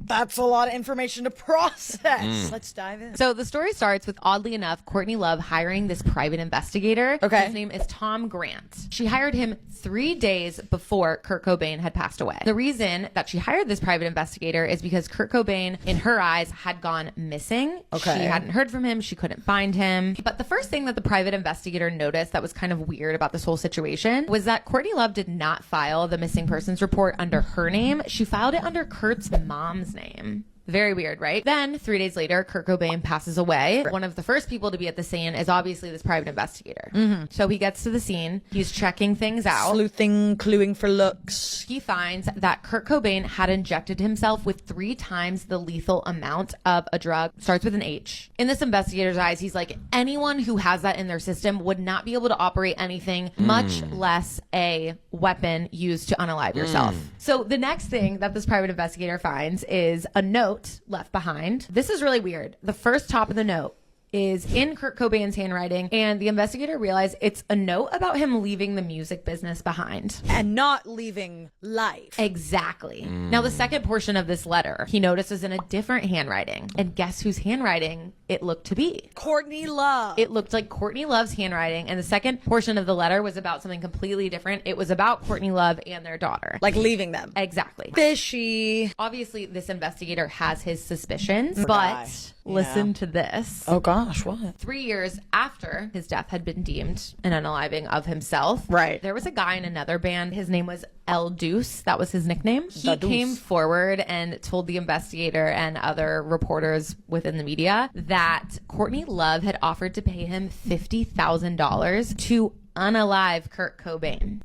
That's a lot of information to process. Let's dive in. So the story starts with, oddly enough, Courtney Love hiring this private investigator. Okay. His name is Tom Grant. She hired him 3 days before Kurt Cobain had passed away. The reason that she hired this private investigator is because Kurt Cobain, in her eyes, had gone missing. Okay. She hadn't heard from him. She couldn't find him. But the first thing that the private investigator noticed that was kind of weird about this whole situation was that Courtney Love did not file the missing persons report under her name. She filed it under Kurt's mom's name. Very weird, right? Then 3 days later, Kurt Cobain passes away. One of the first people to be at the scene is obviously this private investigator. So he gets to the scene. He's checking things out. Sleuthing, cluing for looks. He finds that Kurt Cobain had injected himself with 3 times the lethal amount of a drug. Starts with an H. In this investigator's eyes, he's like, anyone who has that in their system would not be able to operate anything, much less a weapon used to unalive yourself. So the next thing that this private investigator finds is a note left behind. This is really weird. The first top of the note is in Kurt Cobain's handwriting, and the investigator realized it's a note about him leaving the music business behind. And not leaving life. Exactly. Now, the second portion of this letter, he notices in a different handwriting. And guess whose handwriting it looked to be? Courtney Love. It looked like Courtney Love's handwriting, and the second portion of the letter was about something completely different. It was about Courtney Love and their daughter. Like leaving them. Exactly. Fishy. Obviously, this investigator has his suspicions, Right. but listen to this. Oh gosh, what? 3 years after his death had been deemed an unaliving of himself, right, there was a guy in another band. His name was El Deuce. That was his nickname. He Da Deuce. came forward and told the investigator and other reporters within the media that Courtney Love had offered to pay him $50,000 to unalive Kurt Cobain.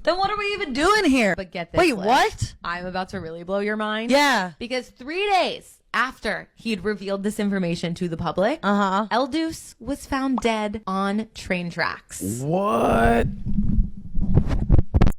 Then what are we even doing here? But get this. Wait, Liz. what? I'm about to really blow your mind. Yeah. Because 3 days after he'd revealed this information to the public, El Deuce was found dead on train tracks. What?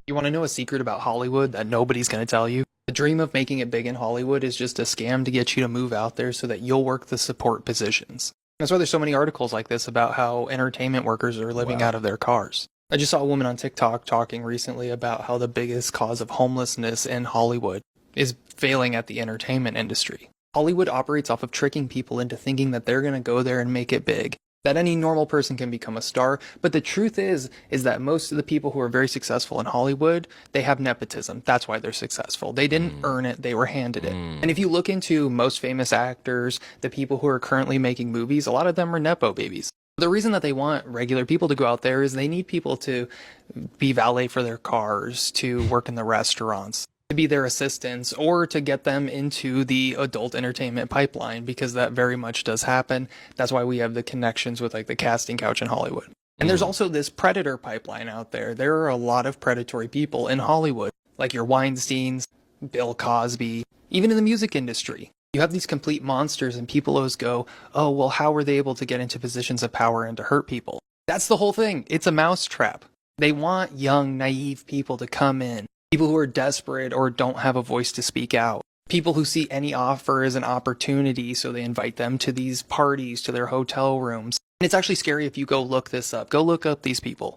You want to know a secret about Hollywood that nobody's going to tell you? The dream of making it big in Hollywood is just a scam to get you to move out there so that you'll work the support positions. That's why there's so many articles like this about how entertainment workers are living out of their cars. I just saw a woman on TikTok talking recently about how the biggest cause of homelessness in Hollywood is failing at the entertainment industry. Hollywood operates off of tricking people into thinking that they're going to go there and make it big, that any normal person can become a star. But the truth is that most of the people who are very successful in Hollywood, they have nepotism. That's why they're successful. They didn't earn it, they were handed it. And if you look into most famous actors, the people who are currently making movies, a lot of them are nepo babies. The reason that they want regular people to go out there is they need people to be valet for their cars, to work in the restaurants, to be their assistants, or to get them into the adult entertainment pipeline, because that very much does happen. That's why we have the connections with like the casting couch in Hollywood. And there's also this predator pipeline out there. There are a lot of predatory people in Hollywood, like your Weinsteins, Bill Cosby, even in the music industry. You have these complete monsters, and people always go, oh, well, how were they able to get into positions of power and to hurt people? That's the whole thing. It's a mousetrap. They want young, naive people to come in. People who are desperate or don't have a voice to speak out. People who see any offer as an opportunity, so they invite them to these parties, to their hotel rooms. And it's actually scary if you go look this up. Go look up these people.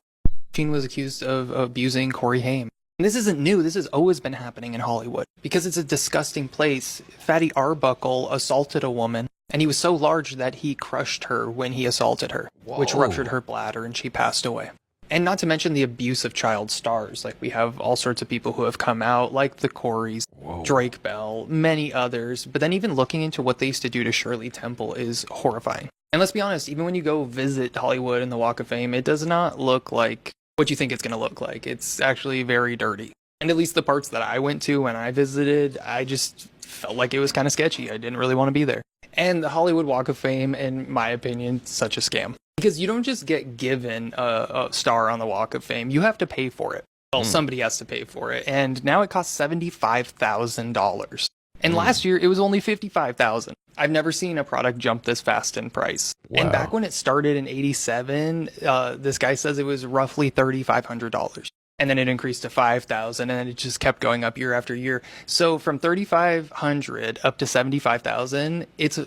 Sheen was accused of abusing Corey Haim. And this isn't new. This has always been happening in Hollywood because it's a disgusting place. Fatty Arbuckle assaulted a woman, and he was so large that he crushed her when he assaulted her, which ruptured her bladder, and she passed away. And not to mention the abuse of child stars. Like, we have all sorts of people who have come out, like the Coreys, Drake Bell, many others. But then even looking into what they used to do to Shirley Temple is horrifying. And let's be honest, even when you go visit Hollywood and the Walk of Fame, it does not look like what you think it's going to look like. It's actually very dirty. And at least the parts that I went to when I visited, I just felt like it was kind of sketchy. I didn't really want to be there. And the Hollywood Walk of Fame, in my opinion, such a scam. Because you don't just get given a star on the Walk of Fame. You have to pay for it. Well, somebody has to pay for it. And now it costs $75,000. And last year, it was only $55,000. I've never seen a product jump this fast in price. Wow. And back when it started in '87, this guy says it was roughly $3,500. And then it increased to $5,000, and then it just kept going up year after year. So from $3,500 up to $75,000, it's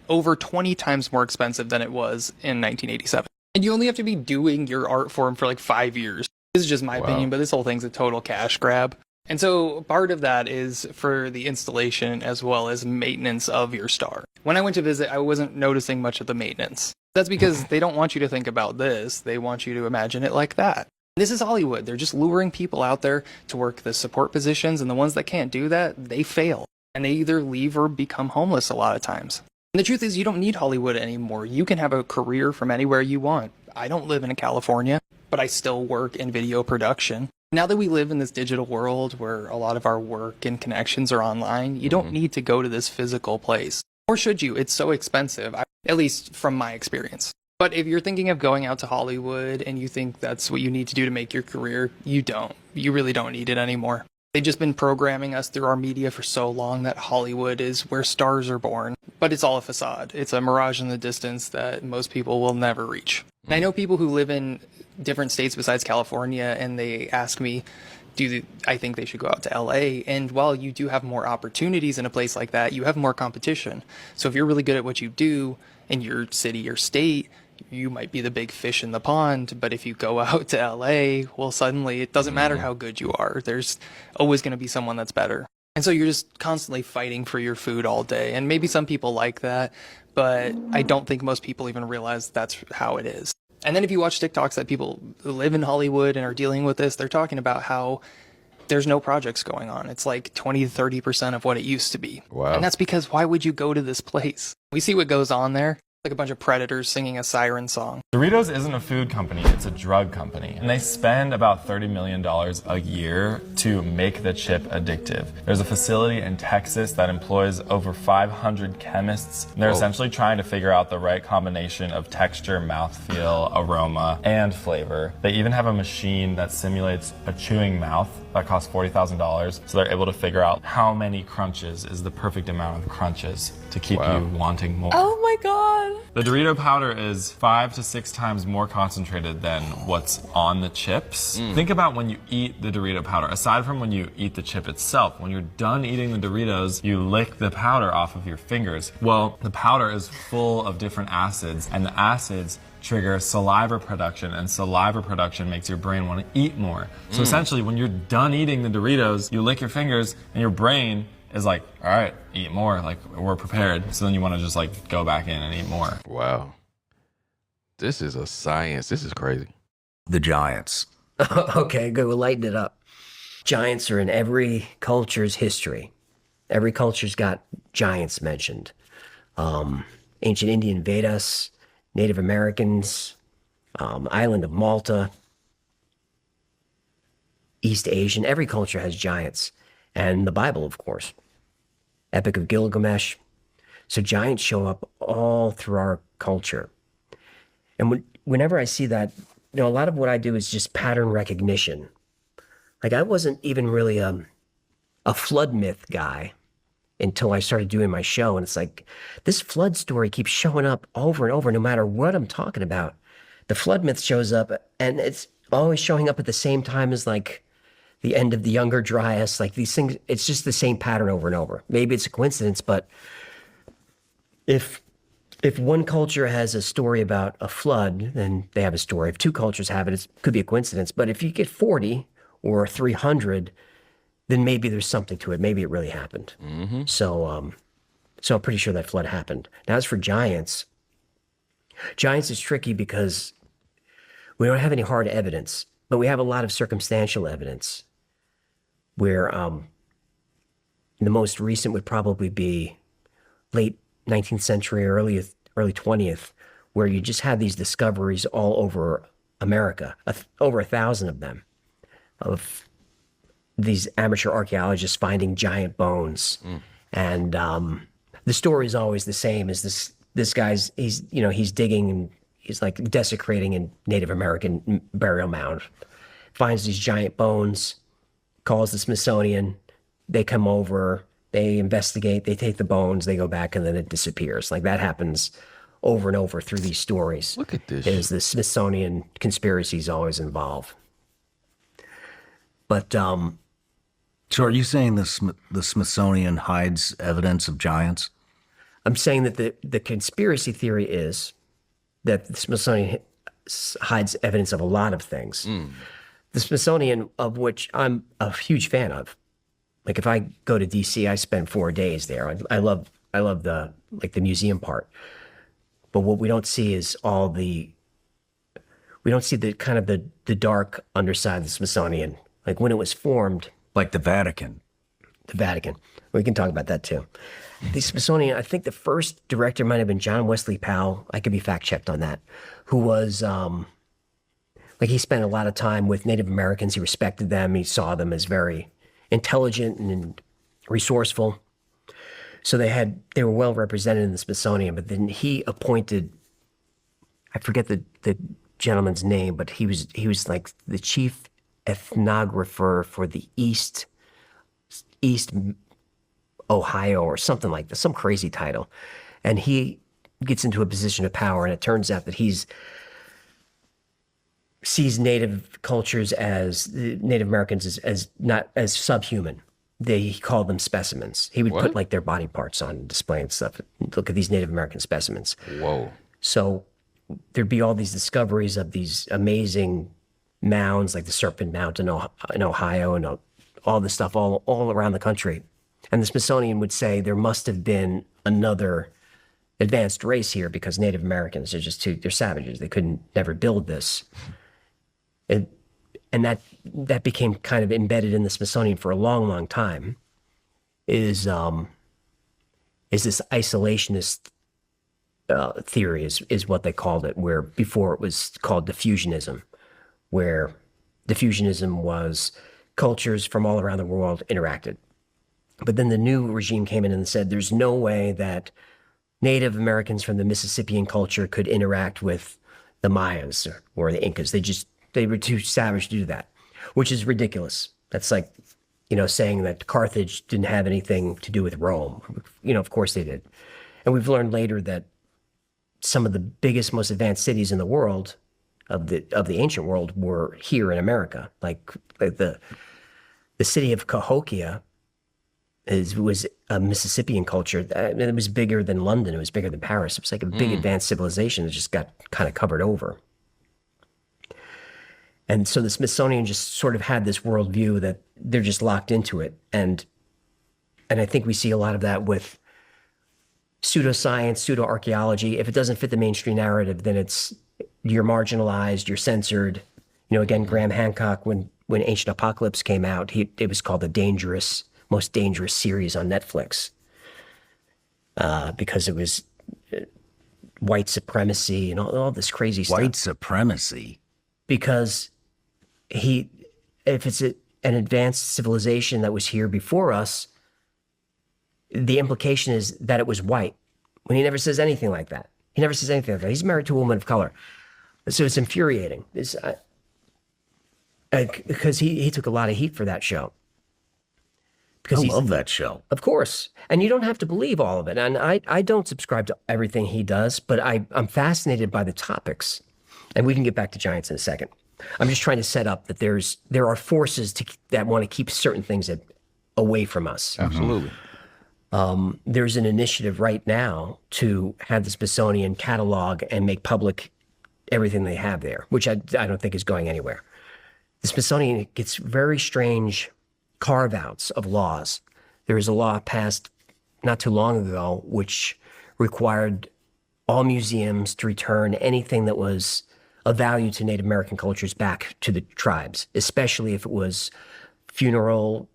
over 20 times more expensive than it was in 1987. And you only have to be doing your art form for like 5 years. This is just my opinion, but this whole thing's a total cash grab. And so part of that is for the installation as well as maintenance of your star. When I went to visit, I wasn't noticing much of the maintenance. That's because they don't want you to think about this. They want you to imagine it like that. This is Hollywood. They're just luring people out there to work the support positions, and the ones that can't do that, they fail. And they either leave or become homeless a lot of times. And the truth is, you don't need Hollywood anymore. You can have a career from anywhere you want. I don't live in California, but I still work in video production. Now that we live in this digital world where a lot of our work and connections are online, you don't need to go to this physical place. Or should you? It's so expensive, at least from my experience. But if you're thinking of going out to Hollywood and you think that's what you need to do to make your career, you don't. You really don't need it anymore. They've just been programming us through our media for so long that Hollywood is where stars are born. But it's all a facade. It's a mirage in the distance that most people will never reach. And I know people who live in different states besides California, and they ask me, I think they should go out to LA? And while you do have more opportunities in a place like that, you have more competition. So if you're really good at what you do in your city or state, you might be the big fish in the pond. But if you go out to LA, well, suddenly it doesn't matter how good you are. There's always going to be someone that's better. And so you're just constantly fighting for your food all day. And maybe some people like that, but I don't think most people even realize that's how it is. And then if you watch TikToks that people who live in Hollywood and are dealing with this, they're talking about how there's no projects going on. It's like 20 to 30% of what it used to be. Wow. And that's because why would you go to this place? We see what goes on there. Like a bunch of predators singing a siren song. Doritos isn't a food company, it's a drug company. And they spend about $30 million a year to make the chip addictive. There's a facility in Texas that employs over 500 chemists. And they're essentially trying to figure out the right combination of texture, mouthfeel, aroma, and flavor. They even have a machine that simulates a chewing mouth that costs $40,000. So they're able to figure out how many crunches is the perfect amount of crunches to keep you wanting more. Oh my god. The Dorito powder is 5 to 6 times more concentrated than what's on the chips. Think about when you eat the Dorito powder. Aside from when you eat the chip itself, when you're done eating the Doritos, you lick the powder off of your fingers. Well, the powder is full of different acids, and the acids trigger saliva production, and saliva production makes your brain want to eat more. So essentially, when you're done eating the Doritos, you lick your fingers, and your brain is like, all right, eat more, like we're prepared. So then you want to just like go back in and eat more. Wow. This is a science. This is crazy. The giants. Okay, good. We'll lighten it up. Giants are in every culture's history. Every culture's got giants mentioned. Ancient Indian Vedas, Native Americans, island of Malta, East Asian. Every culture has giants. And the Bible, of course. Epic of Gilgamesh. So giants show up all through our culture. And whenever I see that, a lot of what I do is just pattern recognition. Like I wasn't even really a flood myth guy until I started doing my show. And it's like, this flood story keeps showing up over and over, no matter what I'm talking about. The flood myth shows up, and it's always showing up at the same time as like the end of the Younger Dryas, like these things, it's just the same pattern over and over. Maybe it's a coincidence, but if one culture has a story about a flood, then they have a story. If two cultures have it, it could be a coincidence. But if you get 40 or 300, then maybe there's something to it. Maybe it really happened. So I'm pretty sure that flood happened. Now, as for giants is tricky because we don't have any hard evidence, but we have a lot of circumstantial evidence. Where the most recent would probably be late 19th century, early 20th, where you just have these discoveries all over America, over 1,000 of them, of these amateur archaeologists finding giant bones. And the story is always the same. Is this guy's, he's digging and he's like desecrating a Native American burial mound, finds these giant bones, calls the Smithsonian, they come over, they investigate, they take the bones, they go back, and then it disappears. Like that happens over and over through these stories. Look at this. Is the Smithsonian conspiracies always involved. But so are you saying the Smithsonian hides evidence of giants? I'm saying that the conspiracy theory is that the Smithsonian hides evidence of a lot of things. The Smithsonian, of which I'm a huge fan of. Like if I go to DC, I spend 4 days there. I love the museum part. But what we don't see is we don't see the kind of the dark underside of the Smithsonian. Like when it was formed. Like the Vatican. The Vatican. We can talk about that too. The Smithsonian, I think the first director might have been John Wesley Powell. I could be fact checked on that. Who was, he spent a lot of time with Native Americans. He respected them. He saw them as very intelligent and resourceful. So they were well represented in the Smithsonian, but then he appointed, I forget the gentleman's name, but he was like the chief ethnographer for the East Ohio or something like that, some crazy title. And he gets into a position of power, and it turns out that sees Native cultures as Native Americans as not as subhuman. He called them specimens. He would put like their body parts on display and stuff. Look at these Native American specimens. Whoa. So there'd be all these discoveries of these amazing mounds, like the Serpent Mound in Ohio, and all this stuff all around the country. And the Smithsonian would say there must have been another advanced race here because Native Americans they're savages. They couldn't never build this. And that became kind of embedded in the Smithsonian for a long, long time, is this isolationist theory is what they called it, where before it was called diffusionism, where diffusionism was cultures from all around the world interacted. But then the new regime came in and said there's no way that Native Americans from the Mississippian culture could interact with the Mayas or the Incas. They were too savage to do that, which is ridiculous. That's like, saying that Carthage didn't have anything to do with Rome. Of course they did. And we've learned later that some of the biggest, most advanced cities in the world, of the ancient world, were here in America. Like the city of Cahokia was a Mississippian culture. It was bigger than London. It was bigger than Paris. It was like a big advanced civilization that just got kind of covered over. And so the Smithsonian just sort of had this worldview that they're just locked into it. And I think we see a lot of that with pseudoscience, pseudo-archaeology. If it doesn't fit the mainstream narrative, then you're marginalized, you're censored. Again, Graham Hancock, when Ancient Apocalypse came out, it was called the most dangerous series on Netflix because it was white supremacy and all this crazy stuff. White supremacy? Because if it's an advanced civilization that was here before us, the implication is that it was white, when he never says anything like that. He never says anything like that. He's married to a woman of color. So it's infuriating. Because he took a lot of heat for that show. I love that show. Of course. And you don't have to believe all of it. And I don't subscribe to everything he does, but I'm fascinated by the topics. And we can get back to giants in a second. I'm just trying to set up that there are forces that want to keep certain things away from us. Absolutely. There's an initiative right now to have the Smithsonian catalog and make public everything they have there, which I don't think is going anywhere. The Smithsonian gets very strange carve-outs of laws. There was a law passed not too long ago which required all museums to return anything that was of value to Native American cultures back to the tribes, especially if it was funeral.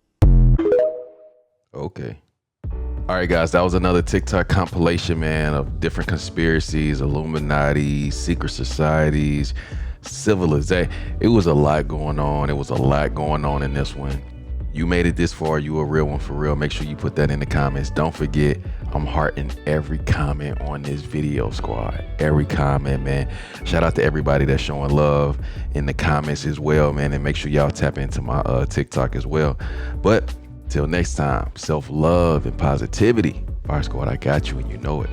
Okay. All right, guys, that was another TikTok compilation, man, of different conspiracies, Illuminati, secret societies, civilization. It was a lot going on. It was a lot going on in this one. You made it this far, you a real one for real. Make sure you put that in the comments. Don't forget, I'm hearting every comment on this video, squad. Every comment, man. Shout out to everybody that's showing love in the comments as well, man. And make sure y'all tap into my TikTok as well. But till next time, self-love and positivity. Fire Squad, I got you and you know it.